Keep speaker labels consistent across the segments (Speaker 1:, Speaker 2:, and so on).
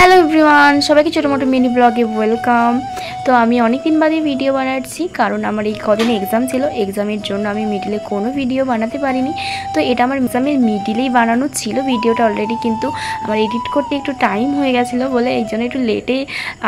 Speaker 1: Hello everyone, সবাইকে ছোটো মোটো mini ব্লগে ওয়েলকাম। তো আমি অনেক দিন বাদে ভিডিও বানাচ্ছি, কারণ আমার এই কদিন এক্সাম ছিল। এক্সামের জন্য আমি মিডিলে কোনো ভিডিও বানাতে পারিনি। তো এটা আমার এক্সামের মিডিলেই বানানো ছিল ভিডিওটা অলরেডি, কিন্তু আমার এডিট করতে একটু টাইম হয়ে গেছিলো বলে এই জন্য একটু লেটে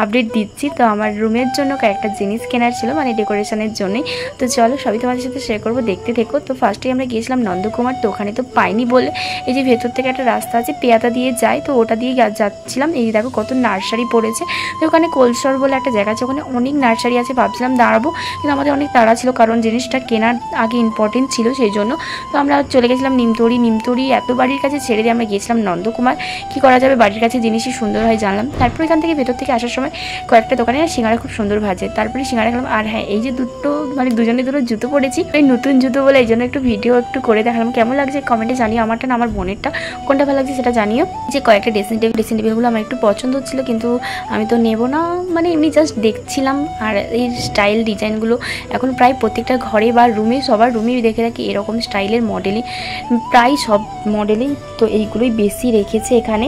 Speaker 1: আপডেট দিচ্ছি। তো আমার রুমের জন্য কয়েকটা জিনিস কেনার ছিল, মানে ডেকোরেশনের জন্যই। তো চলো সবই তোমাদের সাথে শেয়ার করবো, দেখতে থেকো। তো ফার্স্টে আমরা গিয়েছিলাম নন্দকুমার, তো ওখানে তো পাইনি বলে এই যে ভেতর থেকে একটা রাস্তা আছে, পেয়াদা দিয়ে যায়, তো ওটা দিয়ে যাচ্ছিলাম। এই দেখো কত নার্সারি পড়েছে। তো ওখানে কোলসর বলে একটা জায়গা আছে, ওখানে অনেক নার্সারি আছে। ভাবছিলাম দাঁড়াবো, কিন্তু আমাদের অনেক তাড়া ছিল, কারণ জিনিসটা কেনার আগে ইম্পর্টেন্ট ছিল সেই জন্য। তো আমরা চলে গেছিলাম নিমতড়ি এত বাড়ির কাছে ছেড়ে দিয়ে আমরা গিয়েছিলাম নন্দকুমার। কি করা যাবে, বাড়ির কাছে জিনিসই সুন্দর হয় জানলাম। তারপর এখান থেকে ভেতর থেকে আসার সময় কয়েকটা দোকানে সিঙ্গারা খুব সুন্দর ভাজে, তারপরে সিঙ্গারা খেলাম। আর হ্যাঁ, এই যে দুটো মানে দুজনে দুটো জুতো পড়েছি, এই নতুন জুতো বলে এই জন্য একটু ভিডিও একটু করে দেখালাম। কেমন লাগছে কমেন্টে জানিও, আমারটা না আমার বোনেরটা, কোনটা ভালো লাগছে সেটা জানিও। যে কয়েকটা ড্রেসিং টেবিলগুলো আমার একটু পছন্দ হচ্ছিল, কিন্তু আমি তো নেব না, মানে এমনি জাস্ট দেখছিলাম। আর এই স্টাইল ডিজাইনগুলো এখন প্রায় প্রত্যেকটা ঘরে বা রুমে, সবার রুমেই দেখে রাখি এরকম স্টাইলের মডেলই, প্রায় সব মডেলেই। তো এইগুলোই বেশি রেখেছে এখানে,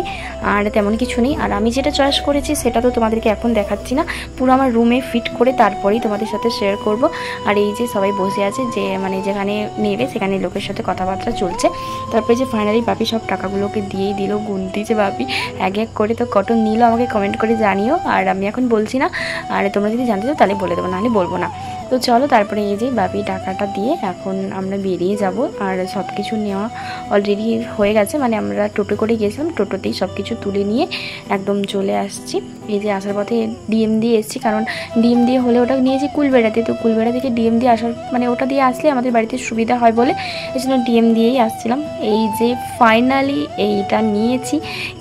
Speaker 1: আর তেমন কিছু নেই। আর আমি যেটা চয়েস করেছি সেটা তো তোমাদেরকে এখন দেখাচ্ছি না, পুরো আমার রুমে ফিট করে তারপরেই তোমাদের সাথে শেয়ার করব। আর এই যে সবাই বসে আছে, যে মানে যেখানে নেবে সেখানে লোকের সাথে কথাবার্তা চলছে। তারপরে যে ফাইনালি বাপি সব টাকাগুলোকে দিয়েই দিল, গুনতিছে বাপি এক এক করে। তো কত নিল আমাকে কমেন্ট করে জানিও। আর আমি এখন বলছি না, আর তোমরা যদি জানতে চাও তাহলে বলে দেবো, নাহলে বলবো না। তো চলো, তারপরে এই যে বাপি টাকাটা দিয়ে এখন আমরা বেরিয়ে যাব। আর সব কিছু নেওয়া অলরেডি হয়ে গেছে, মানে আমরা টোটো করে গিয়েছিলাম, টোটোতেই সব কিছু তুলে নিয়ে একদম চলে আসছি। এই যে আসার পথে ডিএম দিয়ে এসেছি, কারণ ডিএম দিয়ে হলে ওটা নিয়েছি কুলবেড়াতে, তো কুলবেড়া থেকে ডিএম দিয়ে আসার মানে ওটা দিয়ে আসলে আমাদের বাড়িতে সুবিধা হয় বলে এই জন্য ডিএম দিয়েই আসছিলাম। এই যে ফাইনালি এইটা নিয়েছি,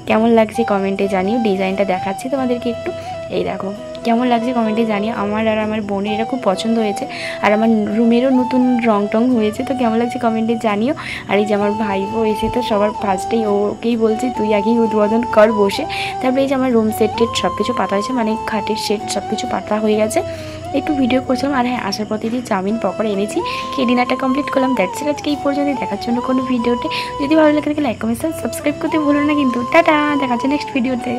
Speaker 1: কেমন লাগছে কমেন্টে জানিও। ডিজাইনটা দেখাচ্ছি তোমাদেরকে একটু, এই দেখো কেমন লাগছে কমেন্টে জানিও। আমার আর আমার বোনের এটা খুব পছন্দ হয়েছে, আর আমার রুমেরও নতুন রং টং হয়েছে। তো কেমন লাগছে কমেন্টে জানিও। আর এই যে আমার ভাইবো এসে তো সবার ফার্স্টেই ওকেই বলছি তুই আগেই উদ্বোধন কর বসে। তারপরে এই যে আমার রুম সেট টেট সব কিছু পাতা হয়েছে, মানে খাটের সেট সব কিছু পাতা হয়ে গেছে। একটু ভিডিও করছিলাম। আর হ্যাঁ, আসার পথে যে চাউমিন পকোড়া এনেছি, খেয়ে ডিনারটা কমপ্লিট করলাম। দ্যাটস ইট আজকে এই পর্যন্ত। দেখার জন্য কোনো ভিডিওতে যদি ভালো লাগে লাইক কমেন্ট সাবস্ক্রাইব করতে ভুলো না কিন্তু। টাটা, দেখা হচ্ছে নেক্সট ভিডিওতে।